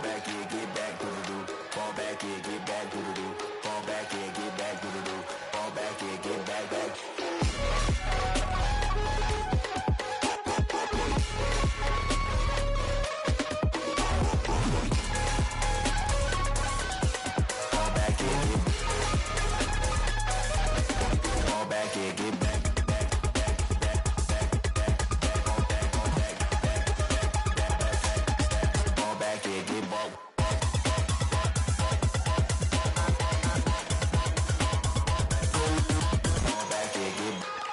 back, yeah, get back, do do do. Fall back, yeah, get back, do do do. Fall back, yeah, get back, do do do. Fall back, yeah, get back, back. Fall back, yeah, fall back, yeah, get back. Fall back, yeah, get back. Fall back, yeah, get back.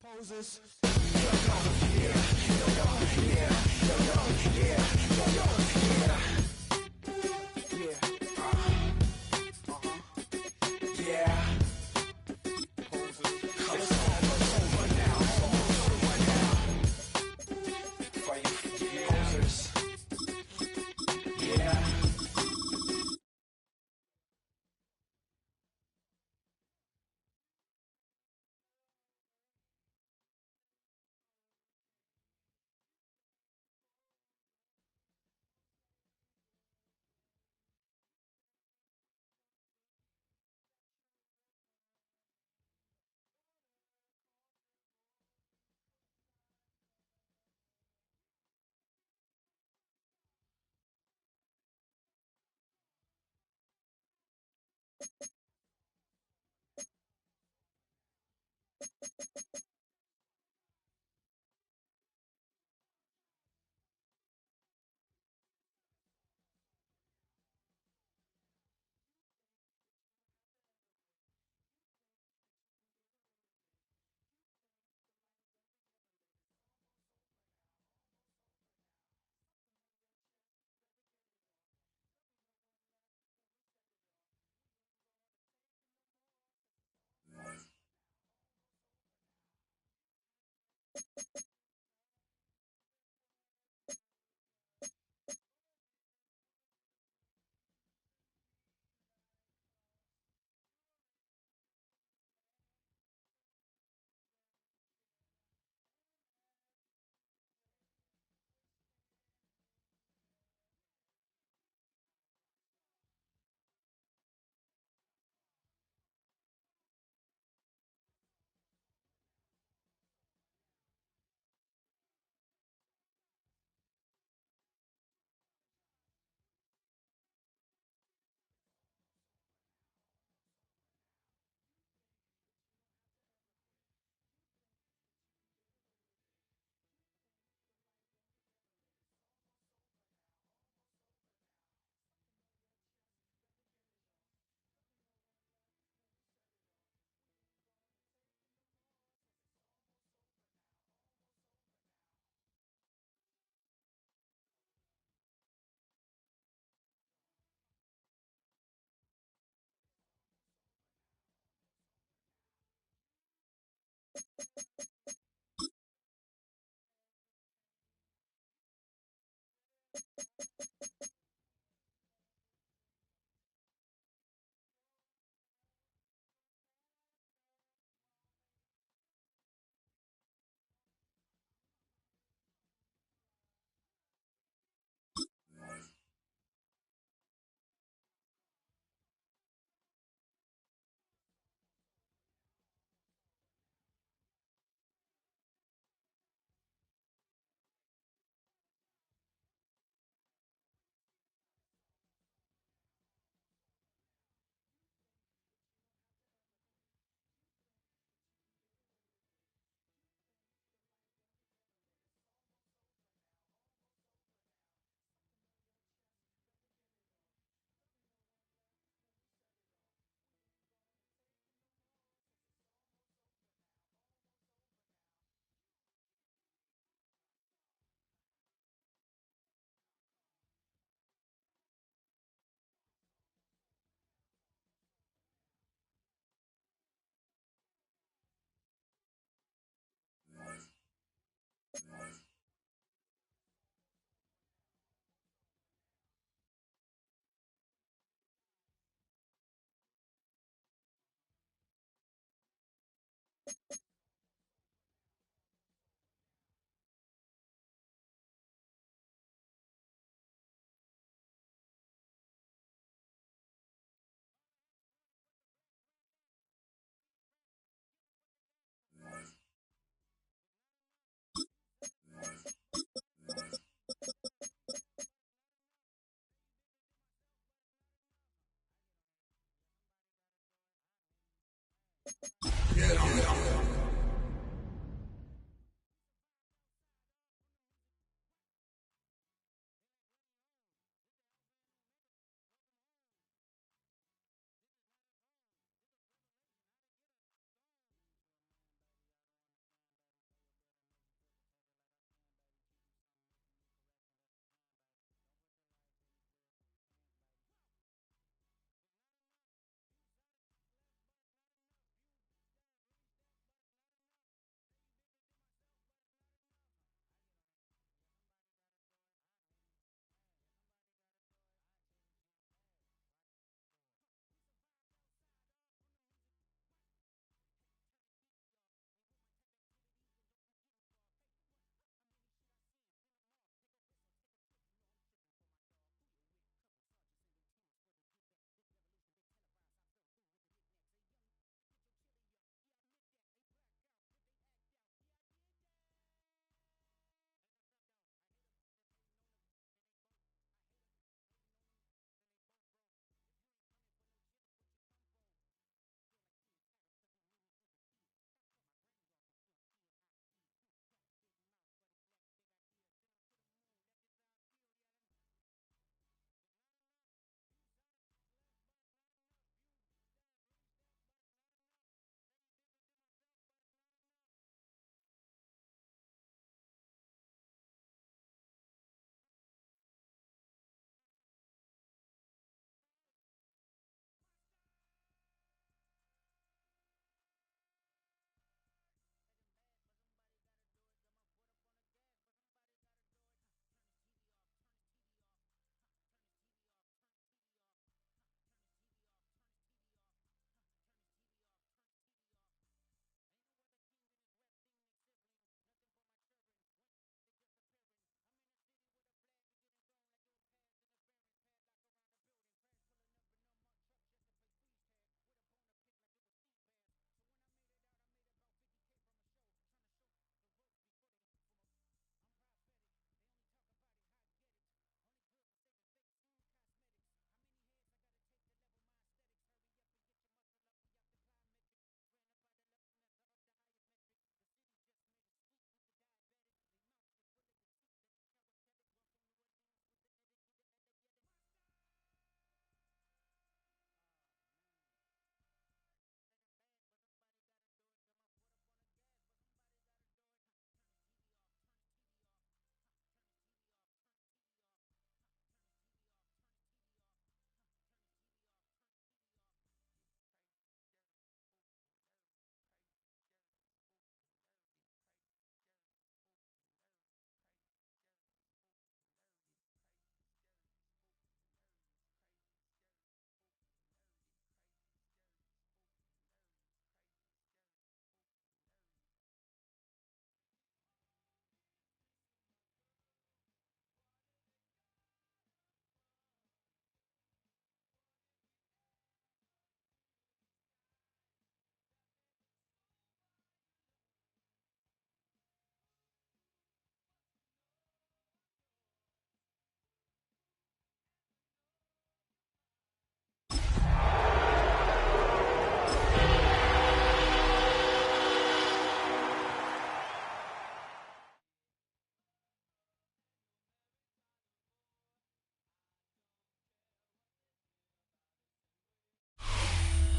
Poses.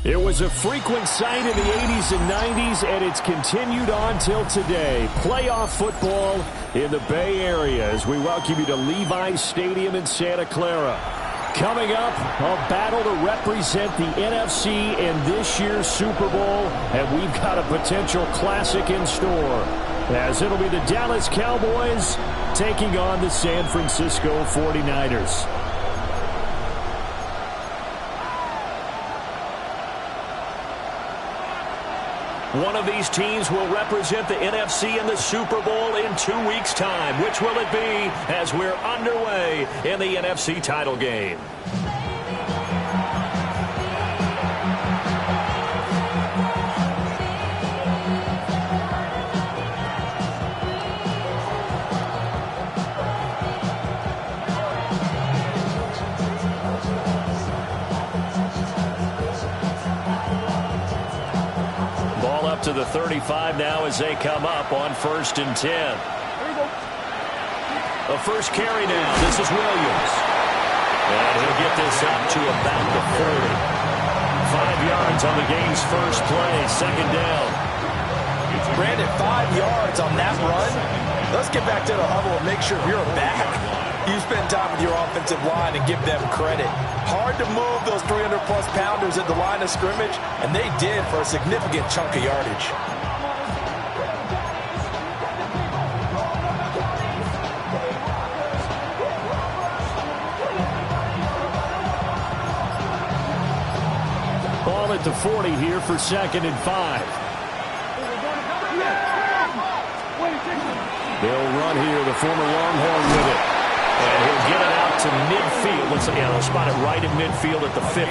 It was a frequent sight in the 80s and 90s, and it's continued on till today. Playoff football in the Bay Area as we welcome you to Levi's Stadium in Santa Clara. Coming up, a battle to represent the NFC in this year's Super Bowl, and we've got a potential classic in store, as it'll be the Dallas Cowboys taking on the San Francisco 49ers. One of these teams will represent the NFC in the Super Bowl in 2 weeks' time. Which will it be as we're underway in the NFC title game? To the 35 now as they come up on 1st and 10. The first carry now. This is Williams. And he'll get this up to about the 40. 5 yards on the game's first play. 2nd down. Brandon, 5 yards on that run. Let's get back to the huddle and make sure you're back. You spend time with your offensive line and give them credit. Hard to move those 300-plus pounders at the line of scrimmage, and they did for a significant chunk of yardage. Ball at the 40 here for 2nd and 5. They'll run here, the former Longhorn with it. And he'll get it out to midfield. Looks like they'll spot it right at midfield at the 50.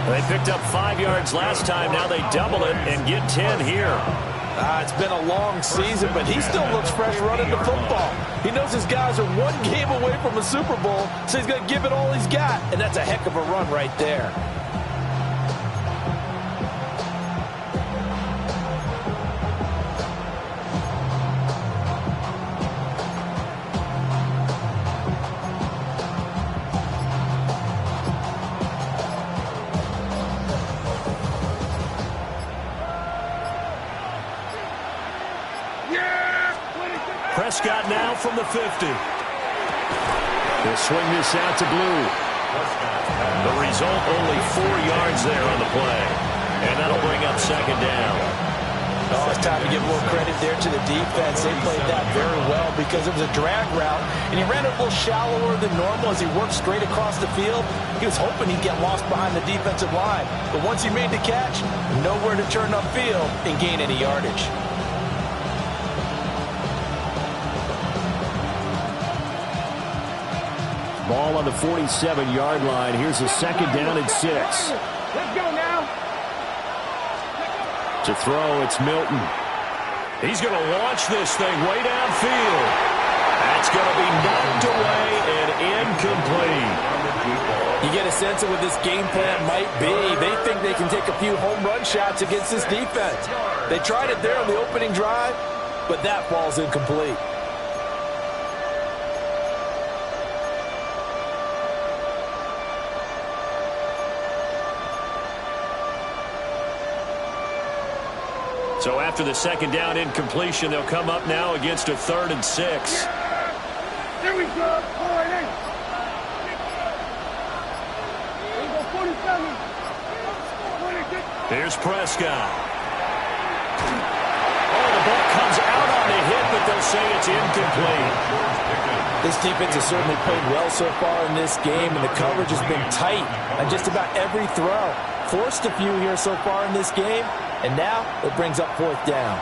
They picked up 5 yards last time. Now they double it and get 10 here. It's been a long season, but he still looks fresh running the football. He knows his guys are one game away from a Super Bowl, so he's going to give it all he's got. And that's a heck of a run right there. Prescott now from the 50. They'll swing this out to Blue. The result, only 4 yards there on the play. And that'll bring up 2nd down. Oh, it's time to give more credit there to the defense. They played that very well because it was a drag route, and he ran it a little shallower than normal as he worked straight across the field. He was hoping he'd get lost behind the defensive line. But once he made the catch, nowhere to turn upfield and gain any yardage. Ball on the 47-yard line. Here's a 2nd down and 6. Let's go now. To throw, it's Milton. He's going to launch this thing way downfield. That's going to be knocked away and incomplete. You get a sense of what this game plan might be. They think they can take a few home run shots against this defense. They tried it there on the opening drive, but that ball's incomplete. So after the 2nd down incompletion, they'll come up now against a 3rd and 6. There we go. All right, hey. Here's Prescott. Oh, the ball comes out on the hit, but they'll say it's incomplete. This defense has certainly played well so far in this game, and the coverage has been tight on just about every throw. Forced a few here so far in this game, and now it brings up 4th down.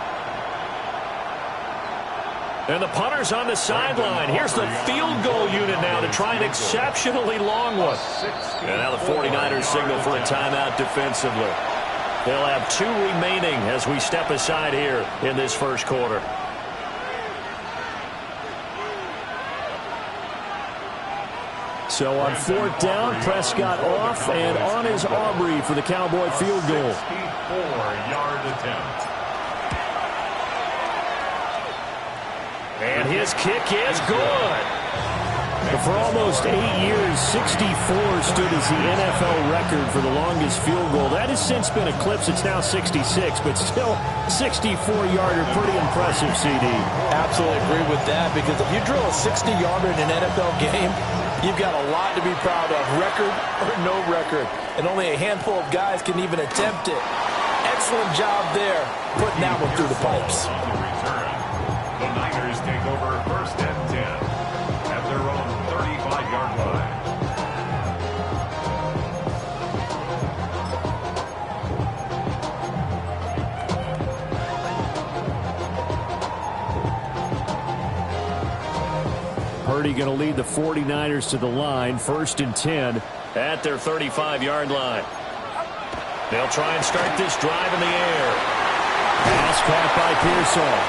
And the punter's on the sideline. Here's the field goal unit now to try an exceptionally long one. And now the 49ers signal for a timeout defensively. They'll have 2 remaining as we step aside here in this first quarter. So on 4th down, Prescott off, and on is Aubrey for the Cowboy field goal. 64-yard attempt. And his kick is good. For almost 8 years, 64 stood as the NFL record for the longest field goal. That has since been eclipsed. It's now 66, but still 64-yarder. Pretty impressive, CD. Absolutely agree with that, because if you drill a 60-yarder in an NFL game, you've got a lot to be proud of, record or no record. And only a handful of guys can even attempt it. Excellent job there, putting that one through the pipes. The Niners take over 1st and 10 at their own 35-yard line. Purdy going to lead the 49ers to the line, 1st and 10 at their 35-yard line. They'll try and start this drive in the air. Pass caught by Pearsall.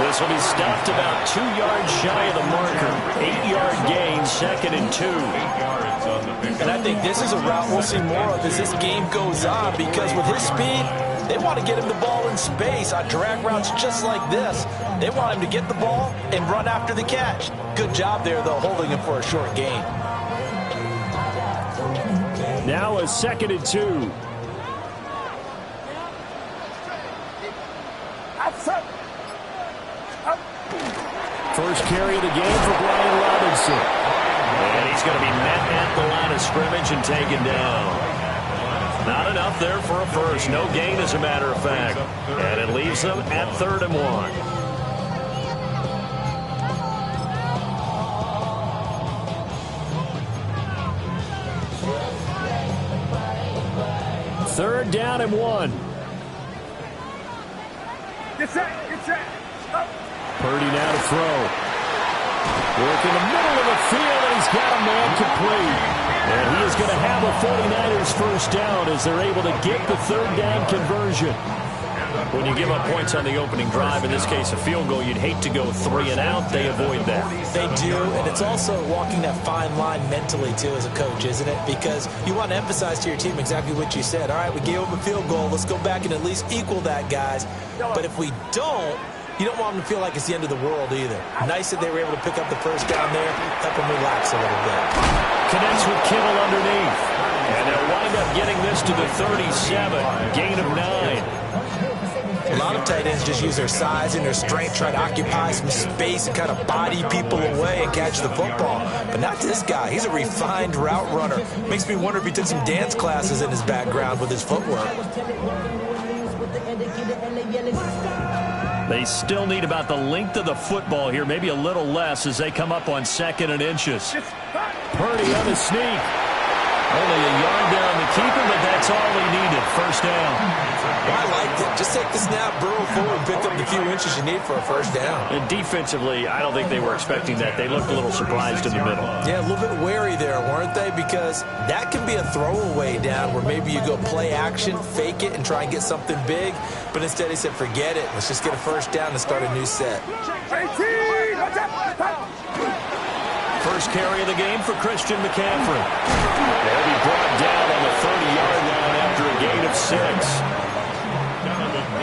This will be stopped about 2 yards shy of the marker. 8-yard gain, 2nd and 2. And I think this is a route we'll see more of as this game goes on, because with his speed, they want to get him the ball in space on drag routes just like this. They want him to get the ball and run after the catch. Good job there, though, holding him for a short gain. Now a 2nd and 2. First carry of the game for Brian Robinson. And he's going to be met at the line of scrimmage and taken down. Not enough there for a first. No gain, as a matter of fact. And it leaves them at 3rd and 1. Third down and 1. Get set. Purdy now to throw. Work in the middle of the field, and he's got a man complete. And he is going to have a 49ers first down as they're able to get the 3rd down conversion. When you give up points on the opening drive, in this case a field goal, you'd hate to go 3 and out. They avoid that. They do, and it's also walking that fine line mentally, too, as a coach, isn't it? Because you want to emphasize to your team exactly what you said. All right, we gave them a field goal. Let's go back and at least equal that, guys. But if we don't, you don't want them to feel like it's the end of the world either. Nice that they were able to pick up the first down there, help them relax a little bit. Connects with Kittle underneath. And they'll wind up getting this to the 37. Gain of 9. A lot of tight ends just use their size and their strength, try to occupy some space and kind of body people away and catch the football. But not this guy. He's a refined route runner. Makes me wonder if he took some dance classes in his background with his footwork. They still need about the length of the football here, maybe a little less as they come up on 2nd and inches. Purdy on the sneak. Only a yard there on the keeper, but that's all he needed. First down. Well, I liked it. Just take the snap, burrow forward, pick up the few inches you need for a first down. And defensively, I don't think they were expecting that. They looked a little surprised in the middle. Yeah, a little bit wary there, weren't they? Because that can be a throwaway down where maybe you go play action, fake it, and try and get something big. But instead he said, forget it. Let's just get a first down and start a new set. First carry of the game for Christian McCaffrey. They'll be brought down on the 30-yard line after a gain of 6.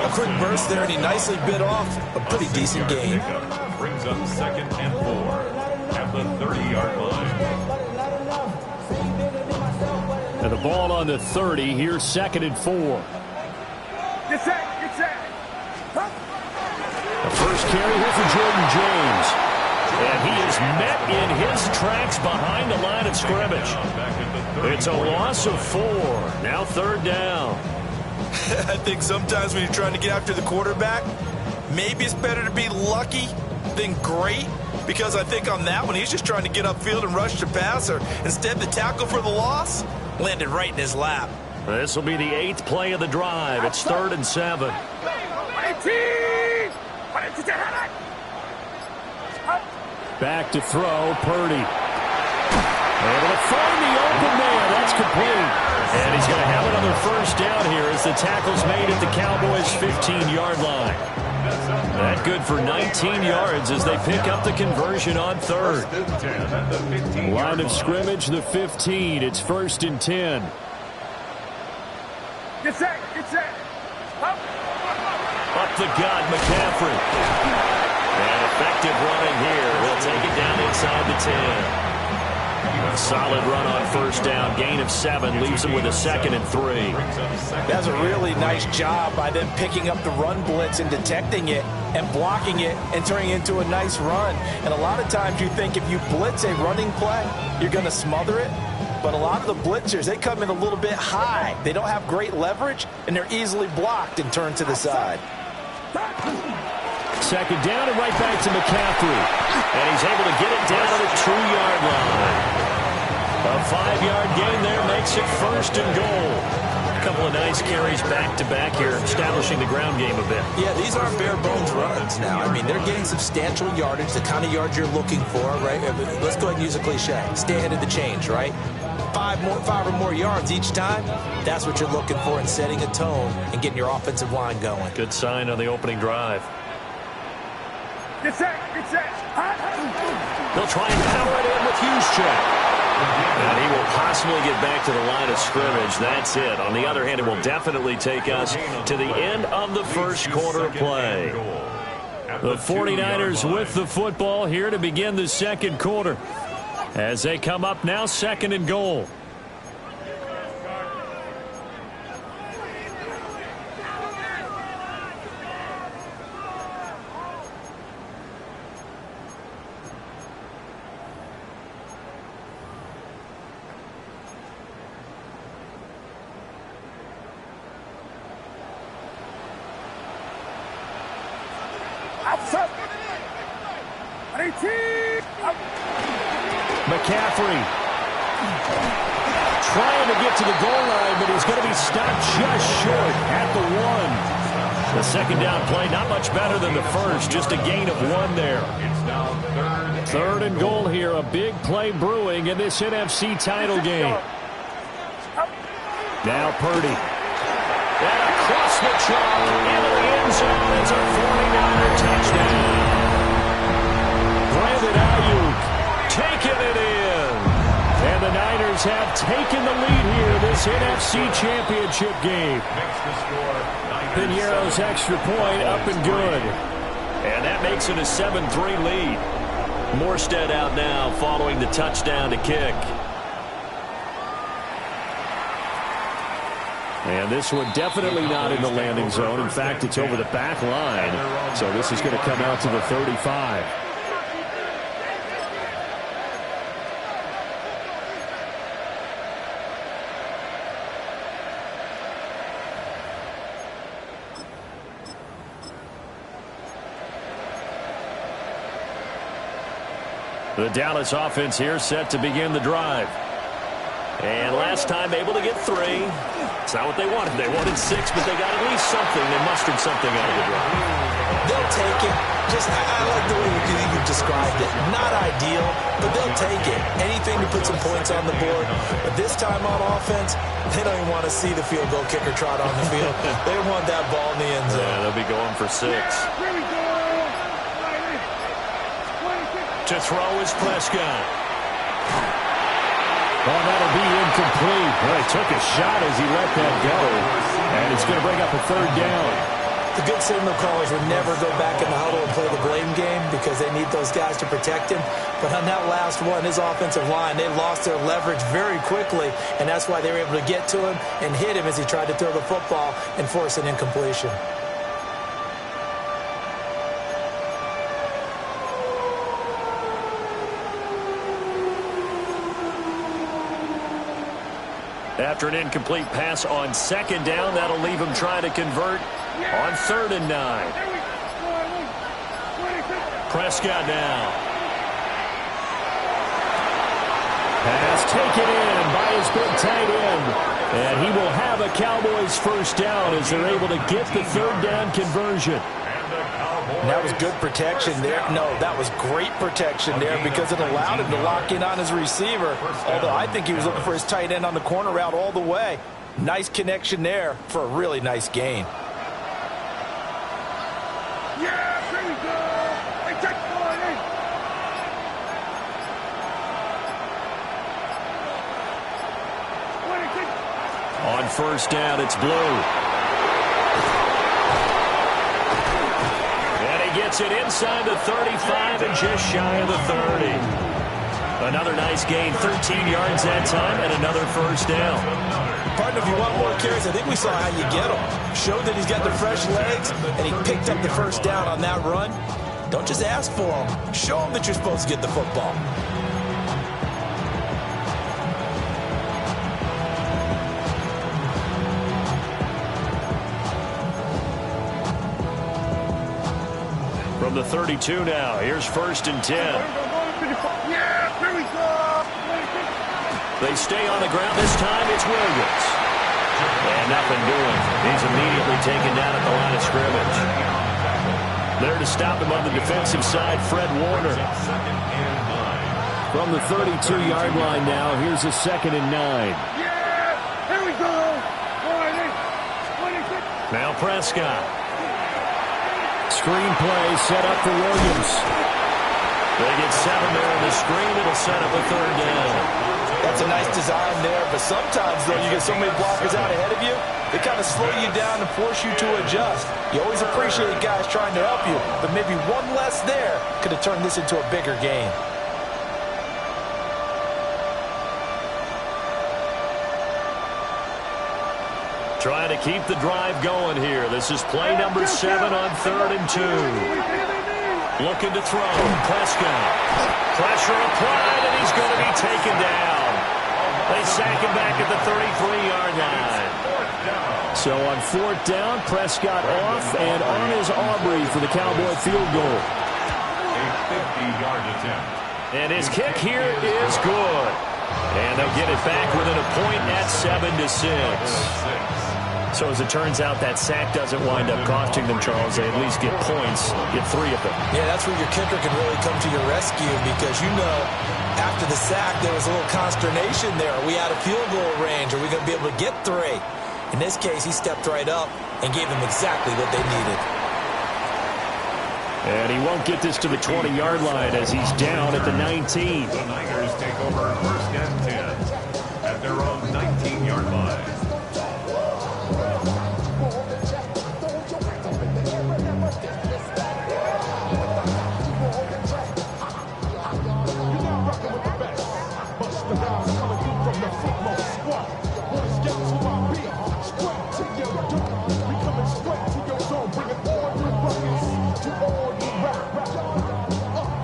A quick burst there, and he nicely bit off a pretty decent gain. Brings up 2nd and 4 at the 30-yard line. And the ball on the 30. Here's 2nd and 4. Get set. The first carry here for Jordan James. And he is met in his tracks behind the line of scrimmage. It's a loss of 4. Now 3rd down. I think sometimes when you're trying to get after the quarterback, maybe it's better to be lucky than great. Because I think on that one, he's just trying to get upfield and rush the passer. Instead, the tackle for the loss landed right in his lap. This will be the 8th play of the drive. It's 3rd and 7. Back to throw, Purdy. Able to find the open man. That's complete. And he's going to have another first down here as the tackle's made at the Cowboys' 15-yard line. That good for 19 yards as they pick up the conversion on 3rd. Line of scrimmage, the 15. It's 1st and 10. Get set. Up the gut, McCaffrey. And effective running here. He'll take it down inside the 10. A solid run on first down. Gain of 7 leaves him with a 2nd and 3. That's a really nice job by them picking up the run blitz and detecting it and blocking it and turning it into a nice run. And a lot of times you think if you blitz a running play, you're going to smother it. But a lot of the blitzers, they come in a little bit high. They don't have great leverage, and they're easily blocked and turned to the side. 2nd down and right back to McCaffrey. And he's able to get it down to the 2-yard line. A 5-yard gain there makes it 1st and goal. a couple of nice carries back-to-back here, establishing the ground game a bit. Yeah, these aren't bare-bones runs now. I mean, they're getting substantial yardage, the kind of yards you're looking for, right? Let's go ahead and use a cliche. Stay ahead of the change, right? Five or more yards each time, that's what you're looking for in setting a tone and getting your offensive line going. Good sign on the opening drive. Get set. Get set. They'll try and power it in with Juszczyk. And he will possibly get back to the line of scrimmage. That's it. On the other hand, it will definitely take us to the end of the first quarter play. The 49ers with the football here to begin the second quarter, as they come up now 2nd and goal. McCaffrey trying to get to the goal line, but he's going to be stopped just short at the 1. The second down play, not much better than the first, just a gain of 1 there. It's now 3rd and goal here, a big play brewing in this NFC title game. Now Purdy. And across the chalk into the end zone. It's a 49er touchdown. Brandon Ayuk taking it in. And the Niners have taken the lead here this NFC Championship game. Piñeiro's extra point up and good. And that makes it a 7-3 lead. Morstead out now following the touchdown to kick. And this one definitely not in the landing zone. In fact, it's over the back line. So this is going to come out to the 35. The Dallas offense here set to begin the drive. And last time able to get 3. It's not what they wanted. They wanted 6, but they got at least something. They mustered something out of the drive. They'll take it. I like the way you described it. Not ideal, but they'll take it. Anything to put some points on the board. But this time on offense, they don't even want to see the field goal kicker trot on the field. They want that ball in the end zone. Yeah, they'll be going for 6. To throw is Prescott. Oh, that'll be incomplete. Well, he took a shot as he let that go. And it's going to bring up a 3rd down. The good signal callers would never go back in the huddle and play the blame game because they need those guys to protect him. But on that last one, his offensive line, they lost their leverage very quickly, and that's why they were able to get to him and hit him as he tried to throw the football and force an incompletion. After an incomplete pass on 2nd down, that'll leave him trying to convert on 3rd and 9. Prescott now. Pass taken in by his big tight end. And he will have a Cowboys 1st down as they're able to get the 3rd down conversion. And that was good protection there. No, that was great protection there because it allowed him to lock in on his receiver. Although I think he was looking for his tight end on the corner route all the way. Nice connection there for a really nice gain. Yeah, there we go. Hey, check the line in. On 1st down, it's Blue. Gets it inside the 35 and just shy of the 30. Another nice gain, 13 yards that time, and another 1st down. Partner, if you want more carries, I think we saw how you get them. Showed that he's got the fresh legs, and he picked up the 1st down on that run. Don't just ask for them. Show them that you're supposed to get the football. From the 32 now, here's 1st and 10. Yeah, there we go. They stay on the ground this time. It's Williams. And nothing doing. He's immediately taken down at the line of scrimmage. There to stop him on the defensive side, Fred Warner. From the 32-yard line now, here's a 2nd and 9. Yeah! Here we go! 26. Now Prescott. Screen play set up for Williams. They get 7 there in the screen. It'll set up a 3rd down. That's a nice design there, but sometimes, though, you get so many blockers out ahead of you, they kind of slow you down and force you to adjust. You always appreciate guys trying to help you, but maybe one less there could have turned this into a bigger game. Trying to keep the drive going here. This is play number 7 on 3rd and 2. Looking to throw. Prescott. Pressure applied, and he's going to be taken down. They sack him back at the 33-yard line. So on 4th down, Prescott off, and on is Aubrey for the Cowboy field goal. A 50-yard attempt. And his kick here is good. And they'll get it back within a point at 7-6. So as it turns out, that sack doesn't wind up costing them, Charles. They at least get points, get 3 of them. Yeah, that's where your kicker can really come to your rescue because, you know, after the sack, there was a little consternation there. Are we out of field goal range? Are we going to be able to get 3? In this case, he stepped right up and gave them exactly what they needed. And he won't get this to the 20-yard line as he's down at the 19. The Niners take over 1st and 10 at their own 19-yard line.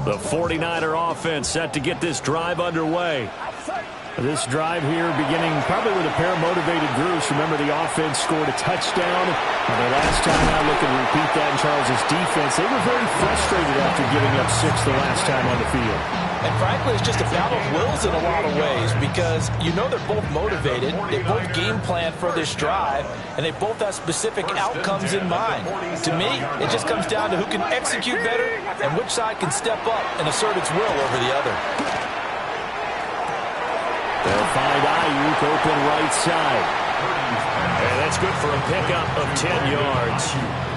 The 49er offense set to get this drive underway. This drive here beginning probably with a pair of motivated groups. Remember, the offense scored a touchdown. And the last time out, looking to repeat that in Charles's defense, they were very frustrated after giving up 6 the last time on the field. And frankly, it's just a battle of wills in a lot of ways because you know they're both motivated, they both game plan for this drive, and they both have specific outcomes in mind. To me, it just comes down to who can execute better and which side can step up and assert its will over the other. They'll find Ayuk open right side. And that's good for a pickup of 10 yards.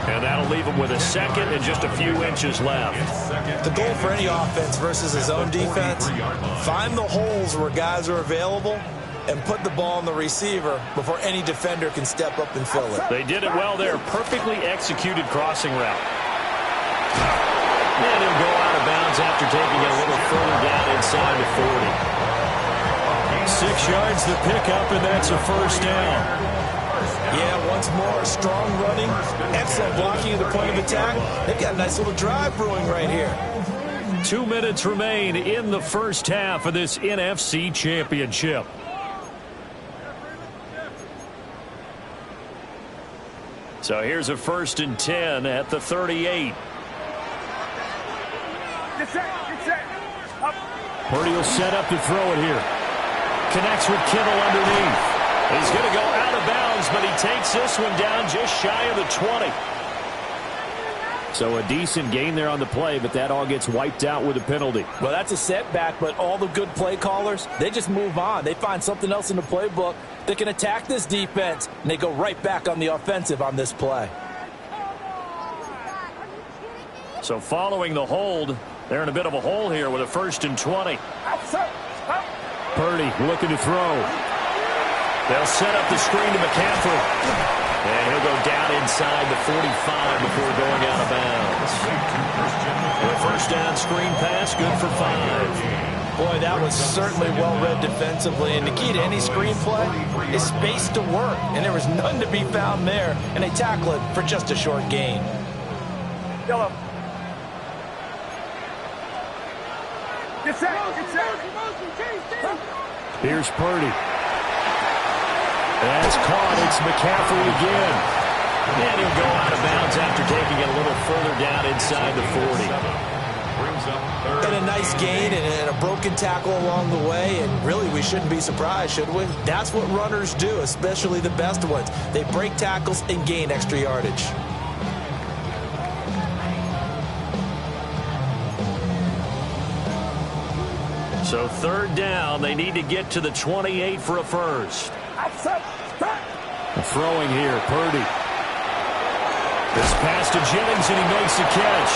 And that'll leave him with a 2nd and just a few inches left. The goal for any offense versus his own defense, find the holes where guys are available and put the ball on the receiver before any defender can step up and fill it. They did it well there. Perfectly executed crossing route. And he'll go out of bounds after taking it a little further down inside the 40. 6 yards the pickup, and that's a 1st down. Yeah, once more, strong running, excellent blocking at the point of attack. They've got a nice little drive brewing right here. 2 minutes remain in the first half of this NFC Championship. So here's a 1st and 10 at the 38. Get set. Up. Purdy will set up to throw it here. Connects with Kittle underneath. He's going to go out of bounds, but he takes this one down just shy of the 20. So a decent gain there on the play, but that all gets wiped out with a penalty. Well, that's a setback, but all the good play callers, they just move on. They find something else in the playbook that can attack this defense, and they go right back on the offensive on this play. So following the hold, they're in a bit of a hole here with a 1st and 20. Purdy looking to throw. They'll set up the screen to McCaffrey. And he'll go down inside the 45 before going out of bounds. The 1st down screen pass, good for 5. Boy, that was certainly well-read defensively. And the key to any screen play is space to work. And there was none to be found there. And they tackle it for just a short gain. Yellow. Get set. Here's Purdy. That's caught. It's McCaffrey again. And he'll go out of bounds after taking it a little further down inside the 40. brings up third. And a nice gain and a broken tackle along the way, and really we shouldn't be surprised, should we? That's what runners do, especially the best ones. They break tackles and gain extra yardage. So third down, they need to get to the 28 for a first. Throwing here, Purdy. This pass to Jennings, and he makes the catch.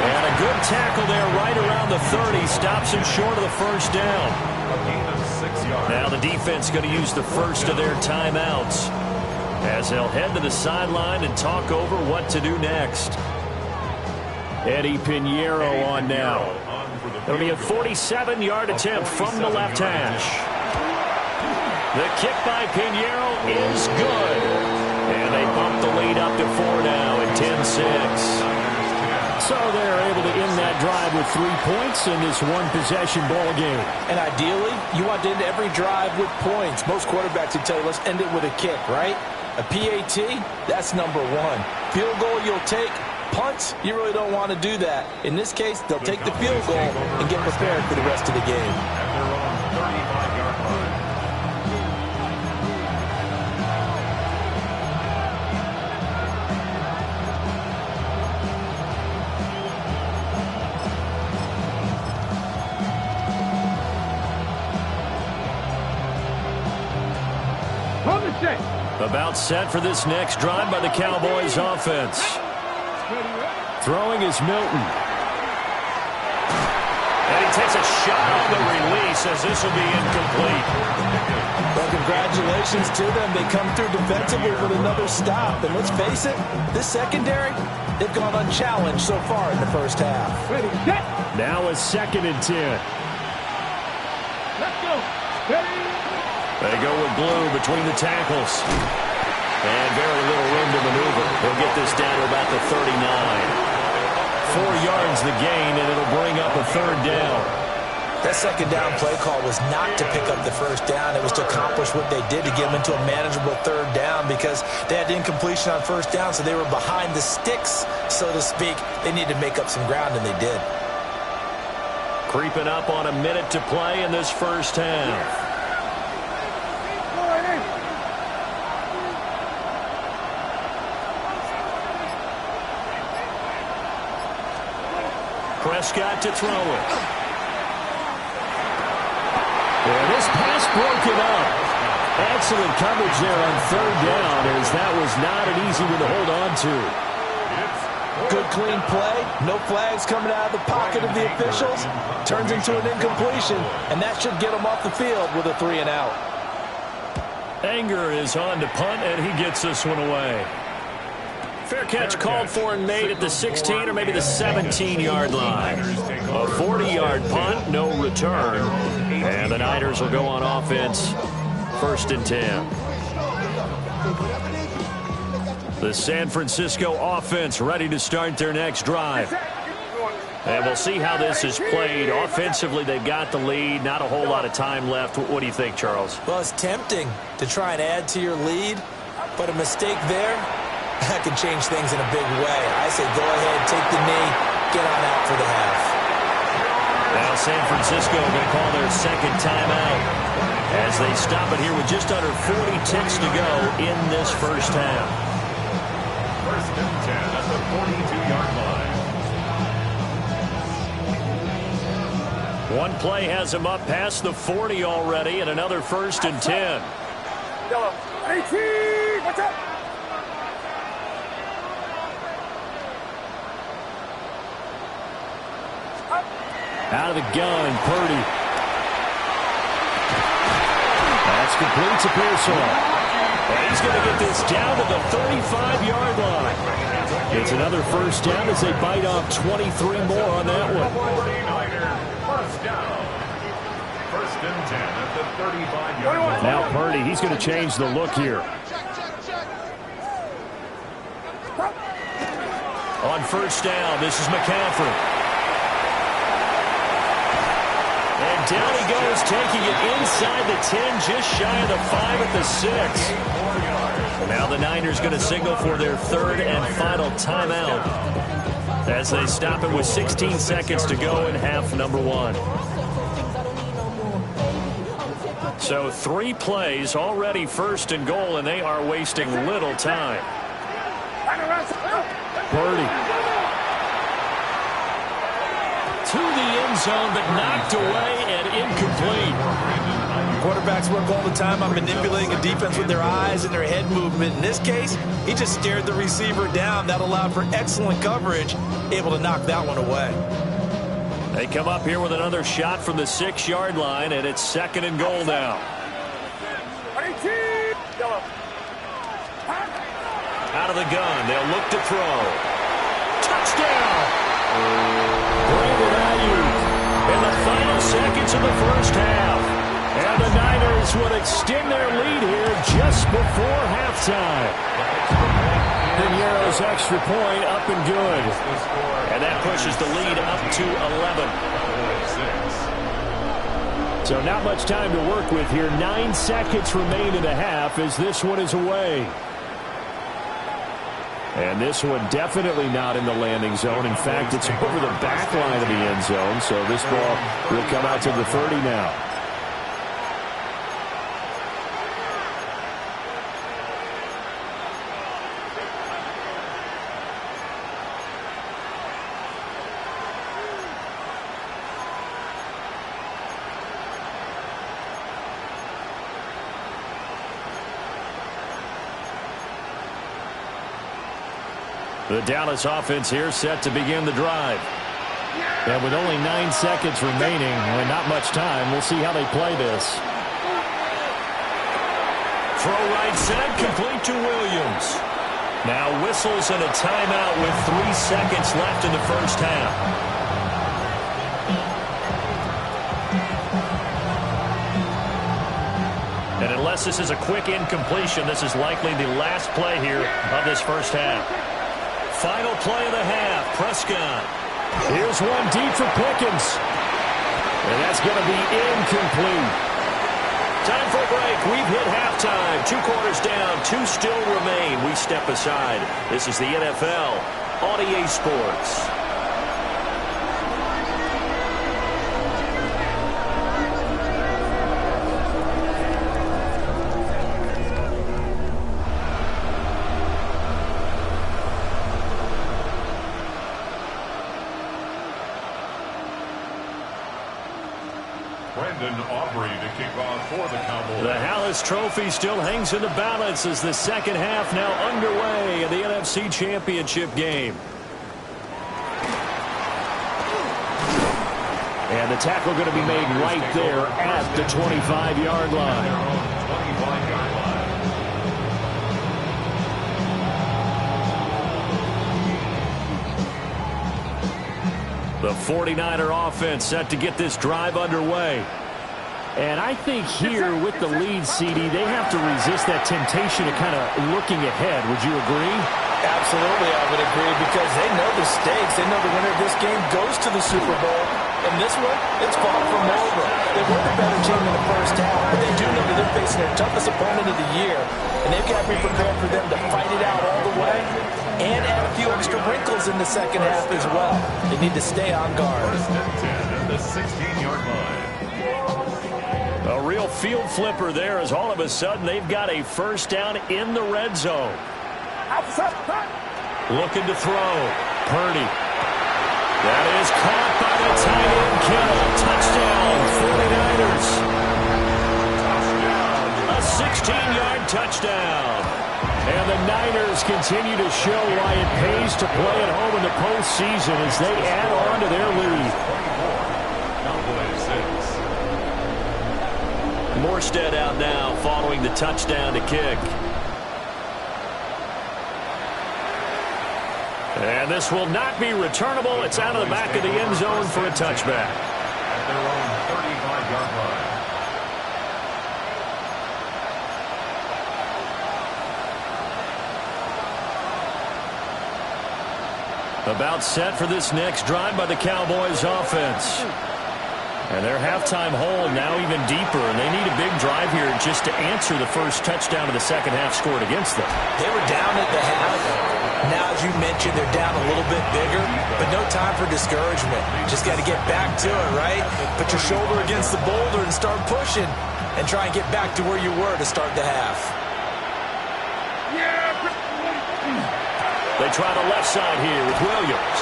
And a good tackle there right around the 30. Stops him short of the first down. A gain of 6 yards. Now the defense going to use the first of their timeouts as they'll head to the sideline and talk over what to do next. Eddie Pinheiro on now. It'll be a 47-yard attempt from the left hash. The kick by Pinheiro is good. And they bump the lead up to 4 now at 10-6. So they're able to end that drive with 3 points in this one-possession ball game. And ideally, you want to end every drive with points. Most quarterbacks would tell you, let's end it with a kick, right? A PAT, that's number 1. Field goal you'll take. Punts, you really don't want to do that. In this case, they'll take the field goal and get prepared for the rest of the game. At their own 35-yard line. About set for this next drive by the Cowboys offense. Throwing is Milton. And he takes a shot on the release as this will be incomplete. Well, congratulations to them. They come through defensively with another stop. And let's face it, this secondary, they've gone unchallenged so far in the first half. Now a 2nd and 10. Let's go. Ready? They go with Blue between the tackles. And very little room to maneuver. They'll get this down to about the 39. 4 yards the gain, and it'll bring up a 3rd down. That second down play call was not to pick up the first down. It was to accomplish what they did to get them into a manageable 3rd down because they had incompletion on first down, so they were behind the sticks, so to speak. They needed to make up some ground, and they did. Creeping up on a minute to play in this first half. Prescott to throw it. And this pass broken up. Excellent coverage there on 3rd down, as that was not an easy one to hold on to. Good clean play. No flags coming out of the pocket of the officials. Turns into an incompletion, and that should get them off the field with a 3 and out. Anger is on to punt, and he gets this one away. Fair catch called for and made at the 16 or maybe the 17-yard line. A 40-yard punt, no return. And the Niners will go on offense, 1st and 10. The San Francisco offense ready to start their next drive. And we'll see how this is played. Offensively, they've got the lead. Not a whole lot of time left. What do you think, Charles? Well, it's tempting to try and add to your lead, but a mistake there, that can change things in a big way. I say go ahead, take the knee, get on out for the half. Now San Francisco going to call their 2nd timeout as they stop it here with just under 40 ticks to go in this first half. 1st and 10 at the 42-yard line. One play has him up past the 40 already, and another 1st and 10. 18, watch out. Out of the gun, Purdy. That's complete to Pearsall. And he's going to get this down to the 35-yard line. It's another first down as they bite off 23 more on that one. 49er, first down. 1st and 10 at the 35-yard line. Now Purdy, he's going to change the look here. On first down, this is McCaffrey. And down he goes, taking it inside the 10, just shy of the 5 at the 6. Now the Niners Niners going to signal for their third and final timeout as they stop it with 16 seconds to go in half number 1. So 3 plays already first and goal, and they are wasting little time. Purdy to the end zone, but knocked away and incomplete. Quarterbacks work all the time on manipulating a defense with their eyes and their head movement. In this case, he just stared the receiver down. That allowed for excellent coverage, able to knock that one away. They come up here with another shot from the 6-yard line, and it's second and goal now. Out of the gun, they'll look to throw. Touchdown! Brandon Ayuk in the final seconds of the first half. And the Niners would extend their lead here just before halftime. Piñeiro's extra point up and good. And that pushes the lead up to 11. So not much time to work with here. 9 seconds remain in the half as this one is away. And this one definitely not in the landing zone. In fact, it's over the back line of the end zone. So this ball will come out to the 30 now. The Dallas offense here set to begin the drive. And with only 9 seconds remaining and not much time, we'll see how they play this. Throw right side, complete to Williams. Now whistles and a timeout with 3 seconds left in the first half. And unless this is a quick incompletion, this is likely the last play here of this first half. Final play of the half, Prescott. Here's one deep for Pickens. And that's going to be incomplete. Time for a break. We've hit halftime. 2 quarters down, 2 still remain. We step aside. This is the NFL on EA Sports. The Hallis Trophy still hangs in the balance as the second half now underway in the NFC Championship game. And the tackle going to be made right there at the 25-yard line. The 49er offense set to get this drive underway. And I think here with the lead, CD, they have to resist that temptation of kind of looking ahead. Would you agree? Absolutely, I would agree, because they know the stakes. They know the winner of this game goes to the Super Bowl. And this one, it's far from over. They were the better team in the first half, but they do know that they're facing their toughest opponent of the year. And they've got to be prepared for them to fight it out all the way and add a few extra wrinkles in the second half as well. They need to stay on guard. First and 10 at the 16-yard line. A real field flipper there as all of a sudden they've got a first down in the red zone. Looking to throw. Purdy. That is caught by the tight end Kittle. Touchdown, 49ers. A 16-yard touchdown. And the Niners continue to show why it pays to play at home in the postseason as they add on to their lead. Morstead out now following the touchdown to kick. And this will not be returnable. It's out of the back of the end zone for a touchback. At their own 35-yard line. About set for this next drive by the Cowboys offense. And their halftime hole now even deeper, and they need a big drive here just to answer the first touchdown of the second half scored against them. They were down at the half. Now, as you mentioned, they're down a little bit bigger, but no time for discouragement. Just got to get back to it, right? Put your shoulder against the boulder and start pushing, and try and get back to where you were to start the half. They try the left side here with Williams.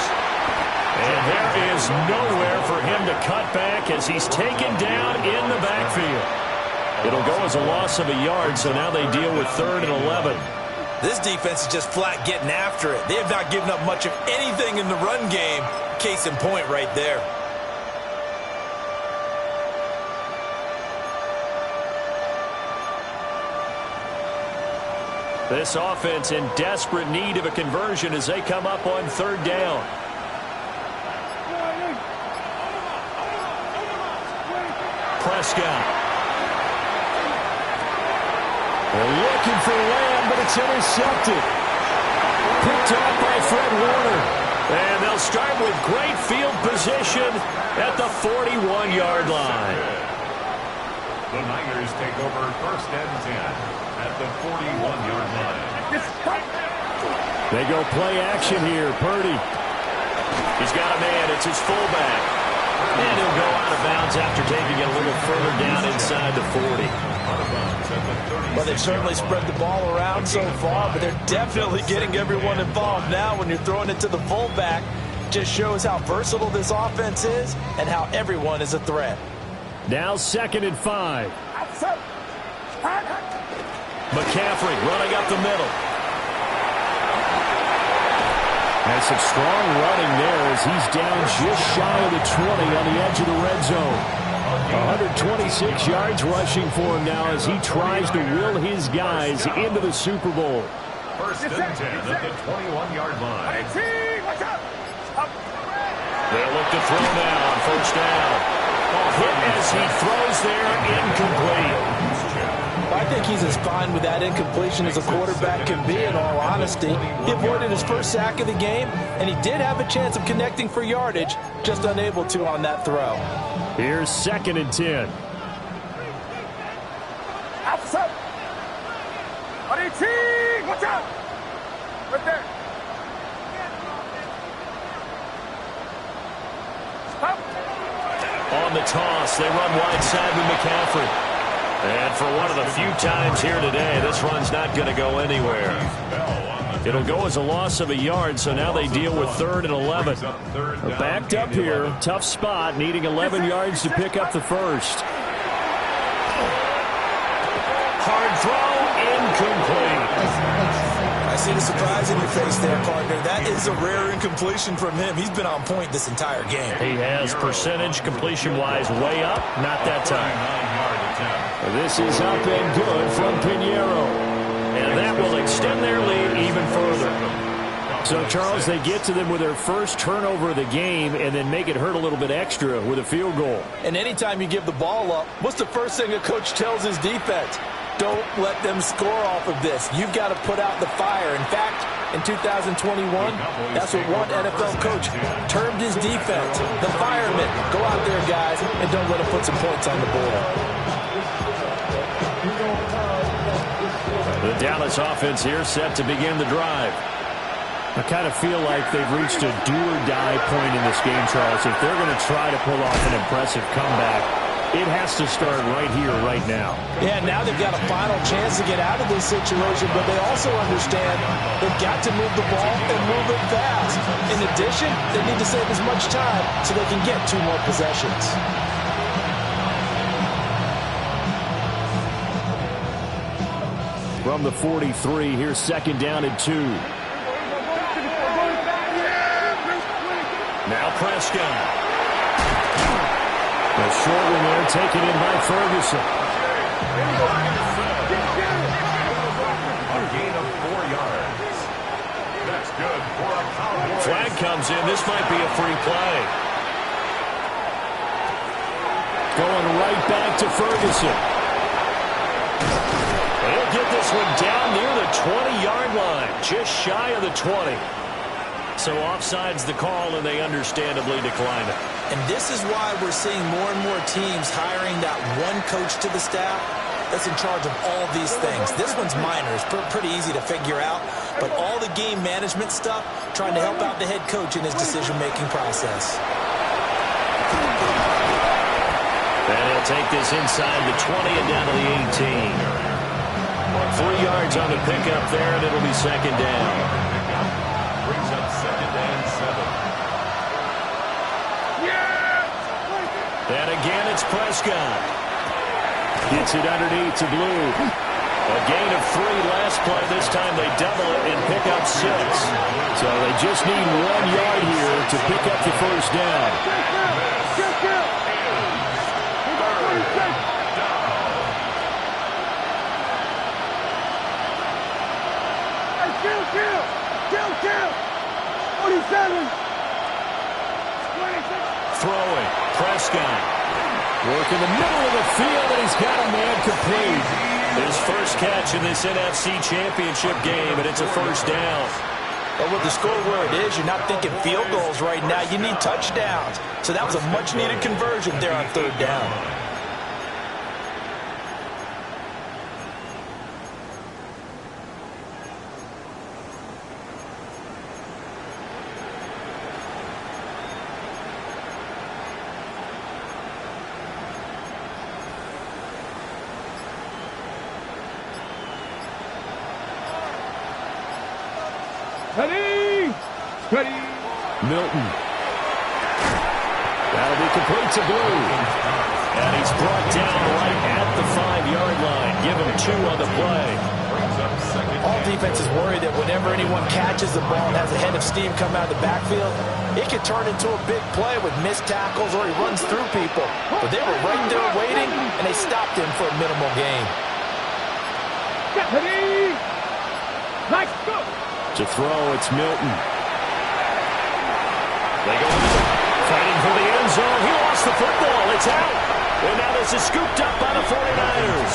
And there is nowhere for him to cut back as he's taken down in the backfield. It'll go as a loss of a yard, so now they deal with 3rd and 11. This defense is just flat getting after it. They have not given up much of anything in the run game. Case in point right there. This offense in desperate need of a conversion as they come up on 3rd down. Prescott. They're looking for Lamb, but it's intercepted. Picked off by Fred Warner. And they'll start with great field position at the 41-yard line. The Niners take over 1st and 10 at the 41-yard line. They go play action here. Purdy. He's got a man. It's his fullback. And he'll go out of bounds after taking it a little further down inside the 40. Well, they've certainly spread the ball around so far, but they're definitely getting everyone involved now when you're throwing it to the fullback. Just shows how versatile this offense is and how everyone is a threat. Now 2nd and 5. McCaffrey running up the middle. And some strong running there as he's down just shy of the 20 on the edge of the red zone. 126 yards rushing for him now as he tries to will his guys into the Super Bowl. 1st and 10 at the 21-yard line. They'll look to throw now on 1st down. Hit as he throws there, incomplete. I think he's as fine with that incompletion as a quarterback can be, in all honesty. He avoided his first sack of the game, and he did have a chance of connecting for yardage, just unable to on that throw. Here's 2nd and 10. Outside. Watch out. Right there. Stop. On the toss, they run wide side with McCaffrey. And for one of the few times here today, this run's not going to go anywhere. It'll go as a loss of a yard, so now they deal with 3rd and 11. They're backed up here. Tough spot, needing 11 yards to pick up the first. Hard throw, incomplete. I see the surprise in your face there, partner. That is a rare incompletion from him. He's been on point this entire game. He has percentage completion-wise way up. Not that time. This is up and good from Pinheiro. And that will extend their lead even further. So, Charles, they get to them with their first turnover of the game and then make it hurt a little bit extra with a field goal. And anytime you give the ball up, what's the first thing a coach tells his defense? Don't let them score off of this. You've got to put out the fire. In fact, in 2021, that's what one NFL coach termed his defense. The firemen. Go out there, guys, and don't let them put some points on the board. The Dallas offense here set to begin the drive. I kind of feel like they've reached a do-or-die point in this game, Charles. If they're going to try to pull off an impressive comeback, it has to start right here, right now. Yeah, now they've got a final chance to get out of this situation, but they also understand they've got to move the ball and move it fast. In addition, they need to save as much time so they can get 2 more possessions. From the 43, here's 2nd down and 2. Now Prescott. A short one there taken in by Ferguson. A gain of 4 yards. That's good for a Cowboys. Flag comes in. This might be a free play. Going right back to Ferguson. He'll get this one down near the 20-yard line, just shy of the 20. So offside's the call, and they understandably decline it. And this is why we're seeing more and more teams hiring that one coach to the staff that's in charge of all these things. This one's minor. It's pretty easy to figure out. But all the game management stuff, trying to help out the head coach in his decision-making process. And he'll take this inside the 20 and down to the 18. 3 yards on the pickup there, and it'll be second down. Brings up second and 7. And again, it's Prescott. Gets it underneath to Blue. A gain of 3 last play. This time they double it and pick up 6. So they just need 1 yard here to pick up the first down. Kill! 47! Throwing. Prescott. Work in the middle of the field, and he's got a man complete. His first catch in this NFC Championship game, and it's a first down. But with the score where it is, you're not thinking field goals right now. You need touchdowns. So that was a much-needed conversion there on third down. Ready! Milton. That'll be complete to Blue. And he's brought down right at the 5-yard line. Give him 2 on the play. All defenses worry that whenever anyone catches the ball and has a head of steam come out of the backfield, it could turn into a big play with missed tackles or he runs through people. But they were right there waiting, and they stopped him for a minimal gain. Ready! Let's go! To throw, it's Milton. They go fighting for the end zone. He lost the football. It's out. And now this is scooped up by the 49ers.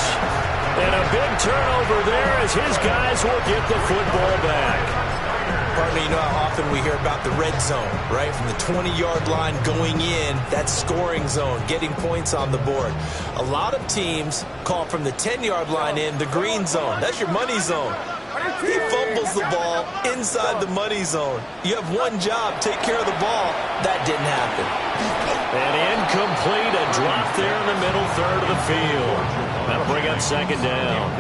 And a big turnover there as his guys will get the football back. Partner, you know how often we hear about the red zone, right? From the 20-yard line going in, that scoring zone, getting points on the board. A lot of teams call from the 10-yard line in the green zone. That's your money zone. He fumbles the ball inside the money zone. You have one job, take care of the ball. That didn't happen. And incomplete, a drop there in the middle third of the field. That'll bring up second down.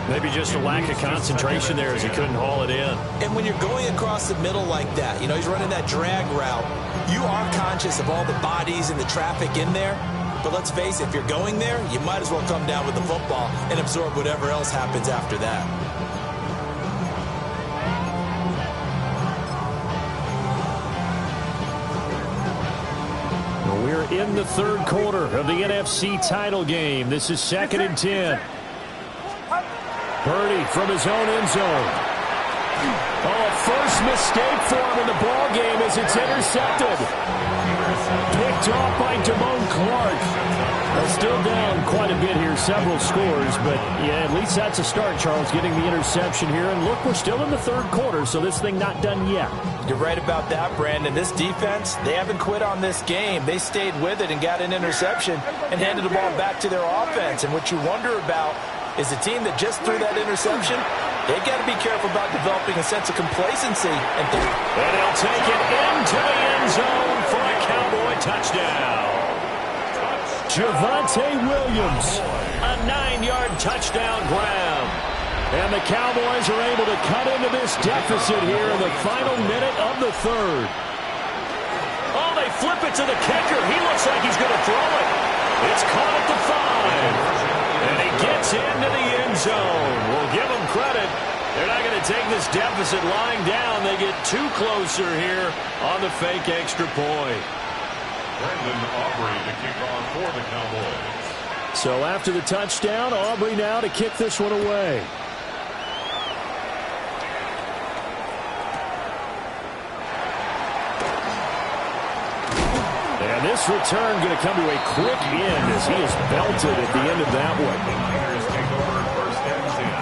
Maybe just a lack of concentration there as he couldn't haul it in. And when you're going across the middle like that, you know, he's running that drag route, you are conscious of all the bodies and the traffic in there. But let's face it, if you're going there, you might as well come down with the football and absorb whatever else happens after that. Well, we're in the third quarter of the NFC title game. This is 2nd and 10. Purdy from his own end zone. Oh, first mistake for him in the ball game as it's intercepted. Picked off by Damone Clark. Still down quite a bit here, several scores, but yeah, at least that's a start, Charles, getting the interception here. And look, we're still in the third quarter, so this thing not done yet. You're right about that, Brandon. This defense, they haven't quit on this game. They stayed with it and got an interception and handed the ball back to their offense. And what you wonder about is the team that just threw that interception, they've got to be careful about developing a sense of complacency. And he'll take it into the end zone for a Cowboy touchdown. Javonte Williams, a 9-yard touchdown grab. And the Cowboys are able to cut into this deficit here in the final minute of the third. Oh, they flip it to the kicker. He looks like he's going to throw it. It's caught at the 5. And he gets into the end zone. We'll give him credit. They're not going to take this deficit lying down. They get too closer here on the fake extra point. Brandon Aubrey to kick off for the Cowboys. So after the touchdown, Aubrey now to kick this one away. And this return going to come to a quick end as he is belted at the end of that one. The Niners take over first and 10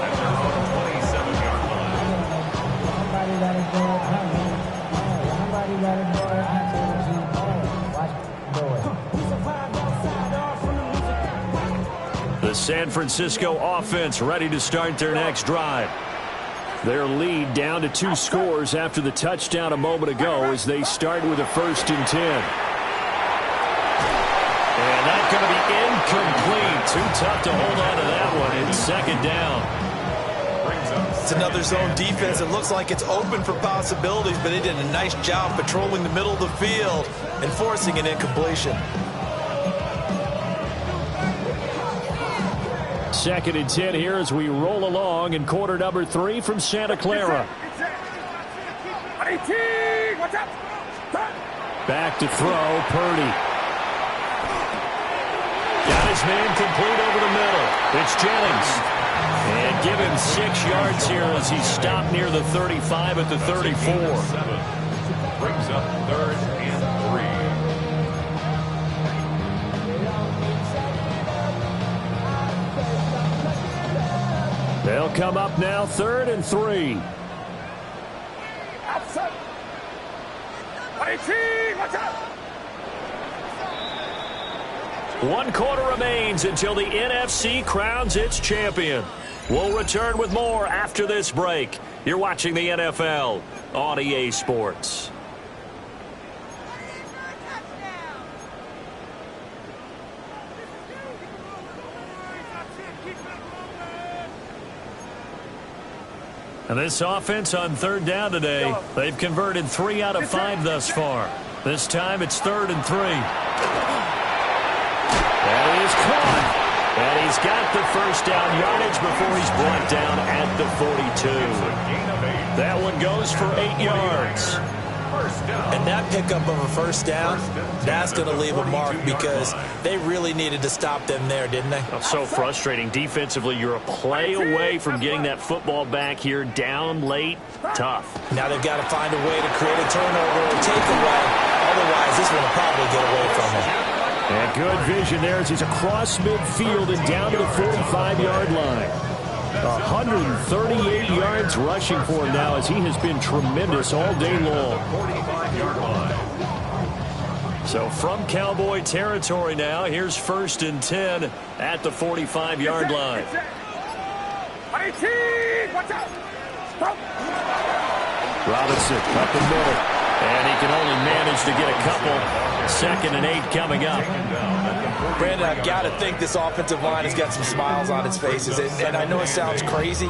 at their own 27-yard line. Somebody let it go. Somebody let it go. San Francisco offense ready to start their next drive. Their lead down to 2 scores after the touchdown a moment ago as they start with a 1st and 10. And that's going to be incomplete. Too tough to hold on to that one. It's 2nd down. It's another zone defense. It looks like it's open for possibilities, but they did a nice job patrolling the middle of the field and forcing an incompletion. 2nd and 10 here as we roll along in quarter number 3 from Santa Clara. Back to throw, Purdy. Got his man complete over the middle. It's Jennings. And give him 6 yards here as he stopped near the 35 at the 34. Brings up 3rd and 3. They'll come up now 3rd and 3. Outside. 1 quarter remains until the NFC crowns its champion. We'll return with more after this break. You're watching the NFL on EA Sports. And this offense on 3rd down today, they've converted 3 out of 5 thus far. This time it's 3rd and 3. That is caught. And he's got the 1st down yardage before he's brought down at the 42. That one goes for 8 yards. And that pickup of a 1st down, that's going to leave a mark because they really needed to stop them there, didn't they? So frustrating. Defensively, you're a play away from getting that football back here down late. Tough. Now they've got to find a way to create a turnover or takeaway. Otherwise, this one will probably get away from them. And good vision there as he's across midfield and down to the 45-yard line. 138 yards rushing for him now as he has been tremendous all day long. 45-yard line. So from Cowboy territory now, here's 1st and 10 at the 45-yard line. Robinson up the middle. And he can only manage to get a couple. 2nd and 8 coming up. Brandon, I've got to think this offensive line has got some smiles on its faces. And I know it sounds crazy,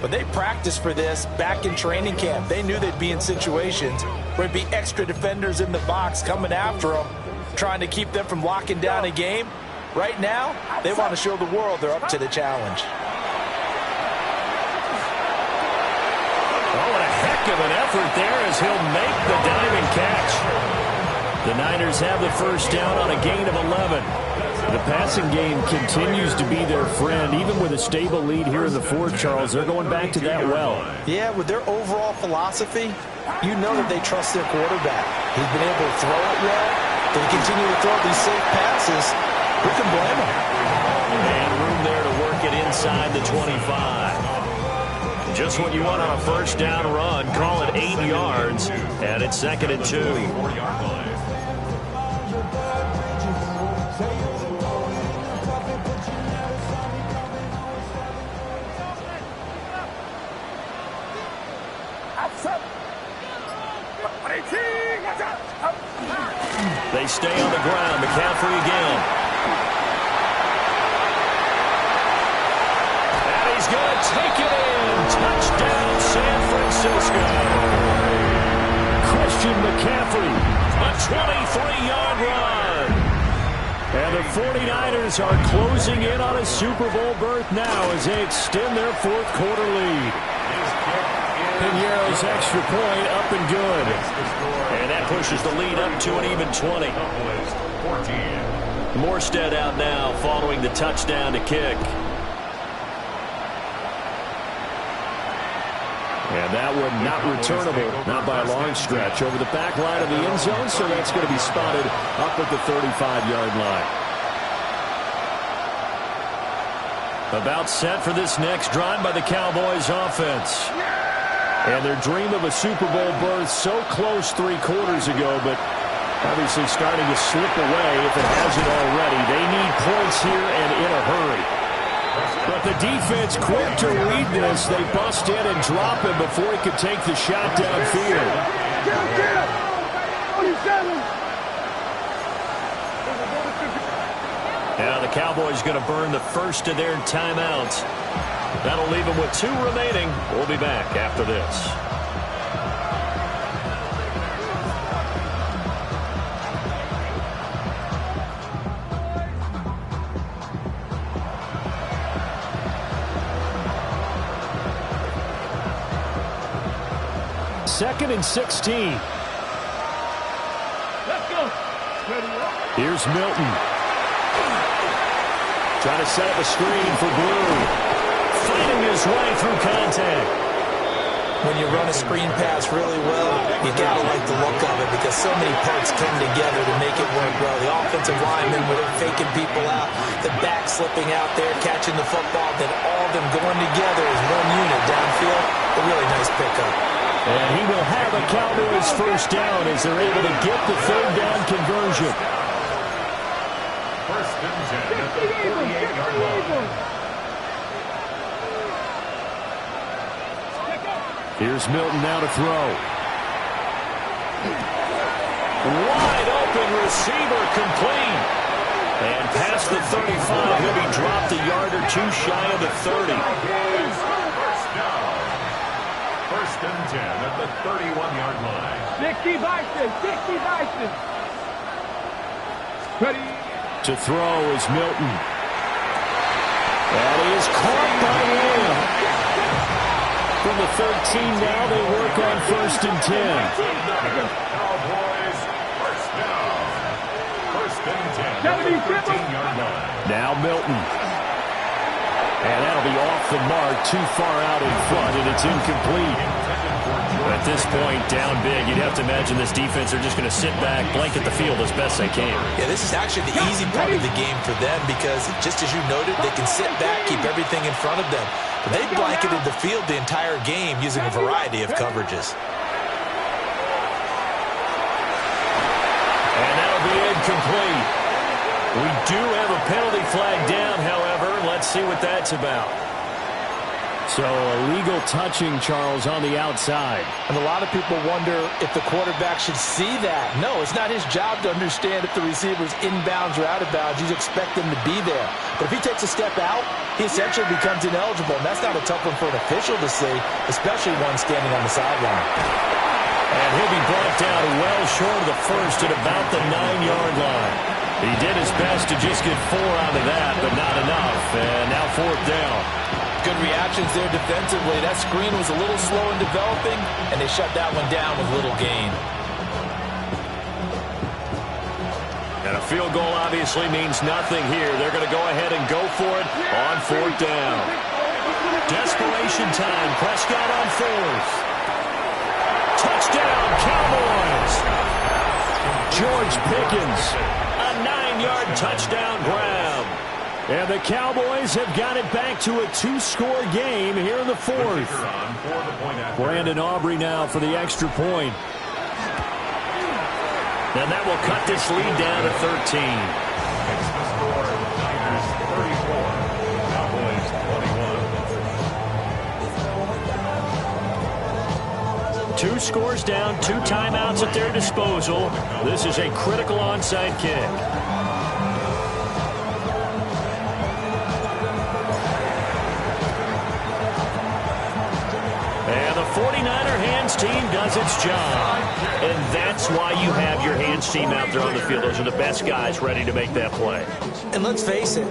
but they practiced for this back in training camp. They knew they'd be in situations where it'd be extra defenders in the box coming after them, trying to keep them from locking down a game. Right now, they want to show the world they're up to the challenge. Oh, what a heck of an effort there as he'll make the diving catch. The Niners have the 1st down on a gain of 11. The passing game continues to be their friend. Even with a stable lead here in the 4th, Charles, they're going back to that well. Yeah, with their overall philosophy, you know that they trust their quarterback. He's been able to throw it well. They continue to throw these safe passes. Who can blame him? And room there to work it inside the 25. Just what you want on a 1st down run. Call it 8 yards, and it's 2nd and 2. 4-yard line. They stay on the ground. McCaffrey again. And he's going to take it in. Touchdown, San Francisco. Christian McCaffrey, a 23-yard run. And the 49ers are closing in on a Super Bowl berth now as they extend their 4th quarter lead. Pinheiro's extra point up and good. And that pushes the lead up to an even 20. Morstead out now following the touchdown to kick. And that one not returnable, not by a long stretch, over the back line of the end zone, so that's going to be spotted up at the 35-yard line. About set for this next drive by the Cowboys offense. And their dream of a Super Bowl berth so close 3 quarters ago, but obviously starting to slip away if it hasn't already. They need points here and in a hurry. But the defense quick to read this. They bust in and drop him before he could take the shot downfield. Now the Cowboys going to burn the first of their timeouts. That'll leave them with 2 remaining. We'll be back after this. Second and 16. Let's go. Here's Milton. Trying to set up a screen for Blue. Fighting his way through contact. When you run a screen pass really well, you got to like the look of it because so many parts come together to make it work well. The offensive linemen were faking people out, the back slipping out there, catching the football, then all of them going together as one unit downfield. A really nice pickup. And he will have a Cowboys first down as they're able to get the third down conversion. First and 10 at the 48-yard line. Here's Milton now to throw. Wide open receiver complete. And past the 35, he'll be dropped a yard or 2 shy of the 30. First down. First and 10 at the 31-yard line. Dixie Bison. Ready. To throw is Milton. That is caught by Lamb. From the 13 now, they work on first and 10. Cowboys, first down. First and 10 at the 13-yard line. Now Milton. And that'll be off the mark, too far out in front, and it's incomplete. At this point, down big, you'd have to imagine this defense are just going to sit back, blanket the field as best they can. Yeah, this is actually the easy part of the game for them because, just as you noted, they can sit back, keep everything in front of them. But they blanketed the field the entire game using a variety of coverages. And that'll be incomplete. We do have a penalty flag down, however. Let's see what that's about. So illegal touching, Charles, on the outside. And a lot of people wonder if the quarterback should see that. No, it's not his job to understand if the receiver's inbounds or out of bounds. You expect him to be there. But if he takes a step out, he essentially becomes ineligible. And that's not a tough one for an official to see, especially one standing on the sideline. And he'll be brought down well short of the first at about the 9-yard line. He did his best to just get 4 out of that, but not enough. And now fourth down. Good reactions there defensively. That screen was a little slow in developing, and they shut that one down with little gain. And a field goal obviously means nothing here. They're going to go ahead and go for it on fourth down. Desperation time. Prescott on fourth. Touchdown, Cowboys. George Pickens, a 9-yard touchdown grab. And the Cowboys have got it back to a 2-score game here in the fourth. Brandon Aubrey now for the extra point. And that will cut this lead down to 13. It's the score, Niners 34, Cowboys 21. 2 scores down, 2 timeouts at their disposal. This is a critical onside kick. And the 49er hands team does its job. And that's why you have your hands team out there on the field. Those are the best guys ready to make that play. And let's face it,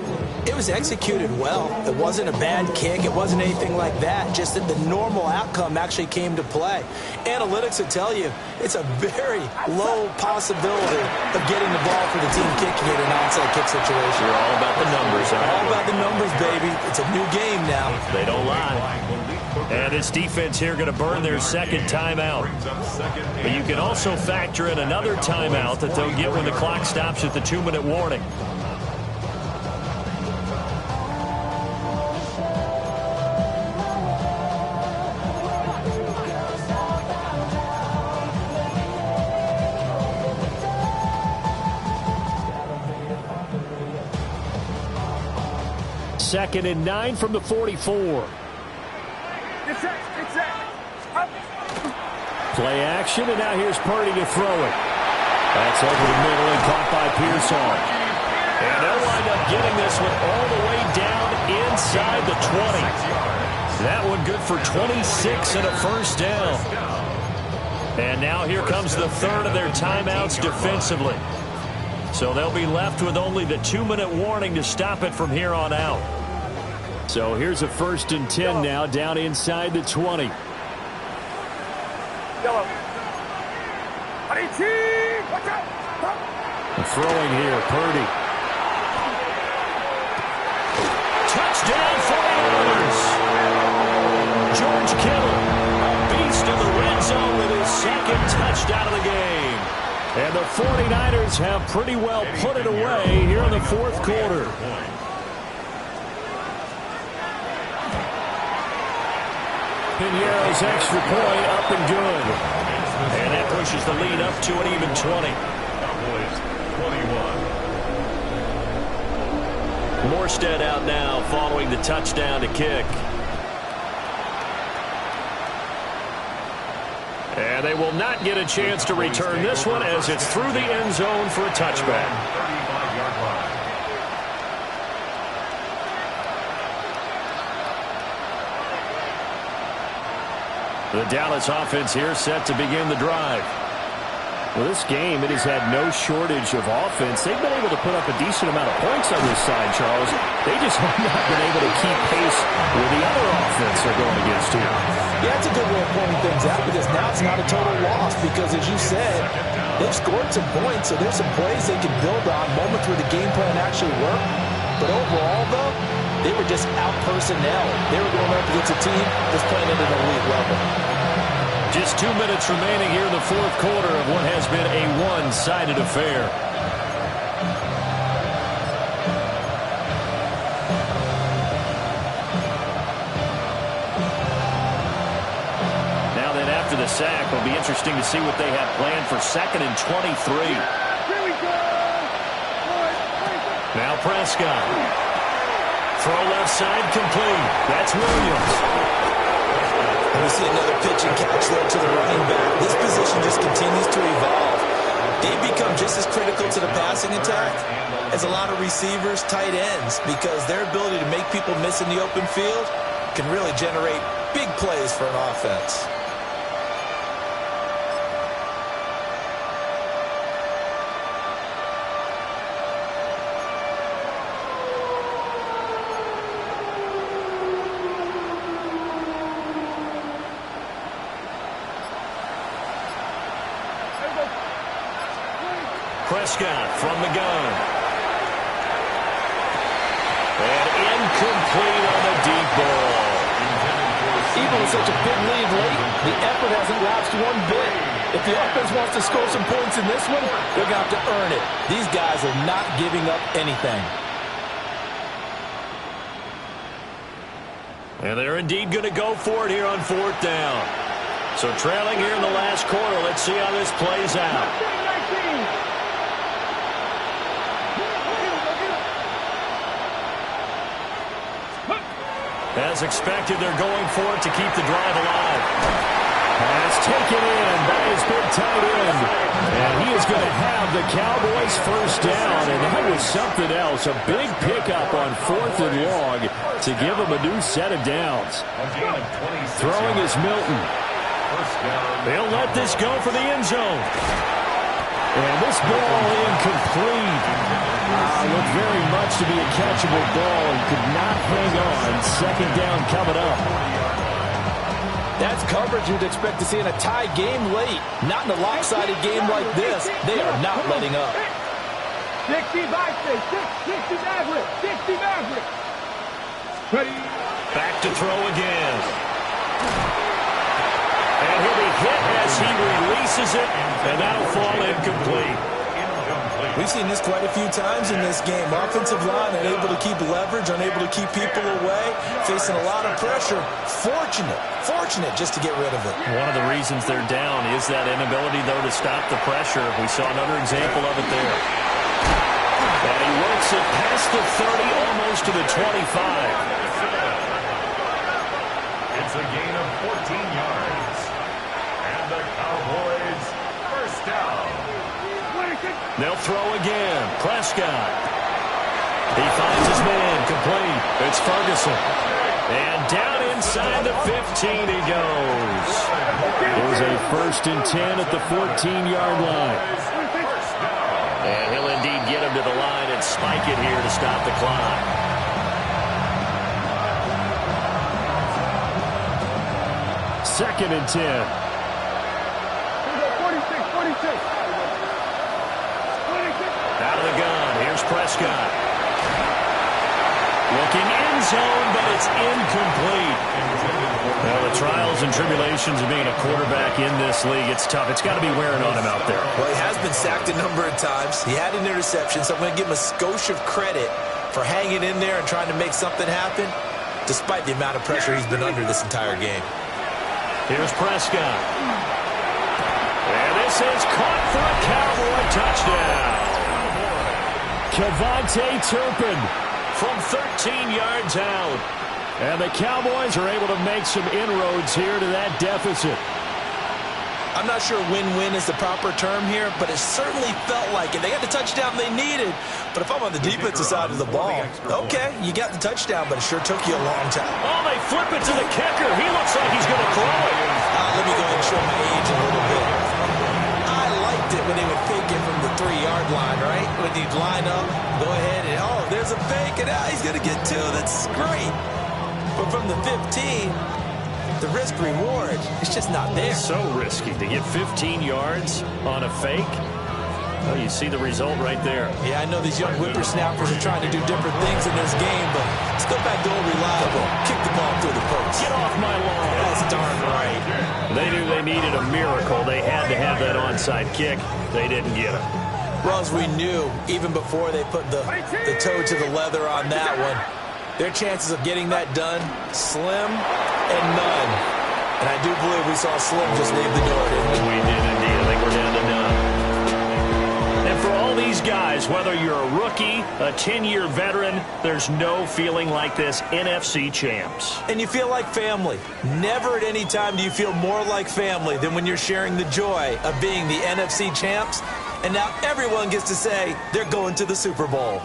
it was executed well. It wasn't a bad kick. It wasn't anything like that. Just that the normal outcome actually came to play. Analytics will tell you it's a very low possibility of getting the ball for the team kicking it in an onside kick situation. You're all about the numbers. All about the numbers, baby. It's a new game now. They don't lie. And this defense here going to burn their second timeout. But you can also factor in another timeout that they'll get when the clock stops at the 2-minute warning. 2nd and 9 from the 44. Get set. Up. Play action, and now here's Purdy to throw it. That's over the middle and caught by Pearsall. And they'll wind up getting this one all the way down inside the 20. That one good for 26 and a first down. And now here comes the third of their timeouts defensively. So they'll be left with only the 2-minute warning to stop it from here on out. So here's a 1st and 10 now down inside the 20. Yellow. Watch out. Throwing here, Purdy. Touchdown 49ers. George Kittle, a beast in the red zone with his 2nd touchdown of the game. And the 49ers have pretty well put it away here in the 4th quarter. Pinheiro's extra point up and good. And that pushes the lead up to an even 20. Cowboys 21. Morstead out now following the touchdown to kick. And they will not get a chance to return this one as it's through the end zone for a touchback. 35-yard line. The Dallas offense here set to begin the drive. Well, this game, it has had no shortage of offense. They've been able to put up a decent amount of points on this side, Charles. They just have not been able to keep pace with the other offense they're going against here. Yeah, it's a good way of pointing things out because now it's not a total loss because, as you said, they've scored some points, so there's some plays they can build on, moments where the game plan actually worked. But overall, though, they were just out-personnel. They were going up against a team that's playing at an elite level. Just 2 minutes remaining here in the 4th quarter of what has been a one-sided affair. Now then, after the sack, it'll be interesting to see what they have planned for 2nd and 23. Here we go. Now Prescott. Throw left side complete. That's Williams. And we see another pitch and catch there to the running back. This position just continues to evolve. They've become just as critical to the passing attack as a lot of receivers, tight ends, because their ability to make people miss in the open field can really generate big plays for an offense. Prescott from the gun. And incomplete on the deep ball. Even with such a big lead late, the effort hasn't lapsed one bit. If the offense wants to score some points in this one, they're going to have to earn it. These guys are not giving up anything. And they're indeed going to go for it here on 4th down. So trailing here in the last quarter, let's see how this plays out. As expected, they're going for it to keep the drive alive. That's taken in by his big tight end. And he is going to have the Cowboys first down. And that was something else. A big pickup on 4th and long to give them a new set of downs. Throwing is Milton. They'll let this go for the end zone. And this ball incomplete. Looked very much to be a catchable ball and could not hang on. 2nd down coming up. That's coverage you'd expect to see in a tie game late. Not in a lopsided game like this. They are not letting up. 60 Maverick. 60 Maverick. Ready. Back to throw again. And he'll be hit as he releases it, and that'll fall incomplete. We've seen this quite a few times in this game. Offensive line unable to keep leverage, unable to keep people away, facing a lot of pressure. Fortunate just to get rid of it. One of the reasons they're down is that inability, though, to stop the pressure. We saw another example of it there. And he works it past the 30, almost to the 25. It's a gain of 14 yards. And the Cowboys first down. They'll throw again. Prescott. He finds his man. Complete. It's Ferguson. And down inside the 15 he goes. It was a 1st and 10 at the 14-yard line. And he'll indeed get him to the line and spike it here to stop the clock. Second and 10. 46. Out of the gun. Here's Prescott. Looking end zone, but it's incomplete. Well, the trials and tribulations of being a quarterback in this league, it's tough. It's got to be wearing on him out there. Well, he has been sacked a number of times. He had an interception, so I'm going to give him a skosh of credit for hanging in there and trying to make something happen, despite the amount of pressure he's been under this entire game. Here's Prescott. And this is caught for a Cowboy touchdown. KaVontae Turpin from 13 yards out. And the Cowboys are able to make some inroads here to that deficit. I'm not sure win-win is the proper term here, but it certainly felt like it. They got the touchdown they needed. But if I'm on the defensive side of the ball, okay, you got the touchdown, but it sure took you a long time. Oh, they flip it to the kicker. He looks like he's going to throw it. Let me go ahead and show my age a little bit. I liked it when they would fake it from the 3-yard line, right? When you'd line up, go ahead, and oh, there's a fake, and he's going to get 2. That's great. But from the 15, the risk-reward is just not there. So risky to get 15 yards on a fake. Well, you see the result right there. Yeah, I know these young whippersnappers are trying to do different things in this game, but let's go back to old reliable. Kick the ball through the post. Get off my lawn. That's darn right. They knew they needed a miracle. They had to have that onside kick. They didn't get it. Well, as we knew, even before they put the toe to the leather on that one, their chances of getting that done, slim and none. And I do believe we saw Slim just leave the door, didn't we? We did indeed. I think we're down to none. And for all these guys, whether you're a rookie, a 10-year veteran, there's no feeling like this NFC champs. And you feel like family. Never at any time do you feel more like family than when you're sharing the joy of being the NFC champs. And now everyone gets to say they're going to the Super Bowl.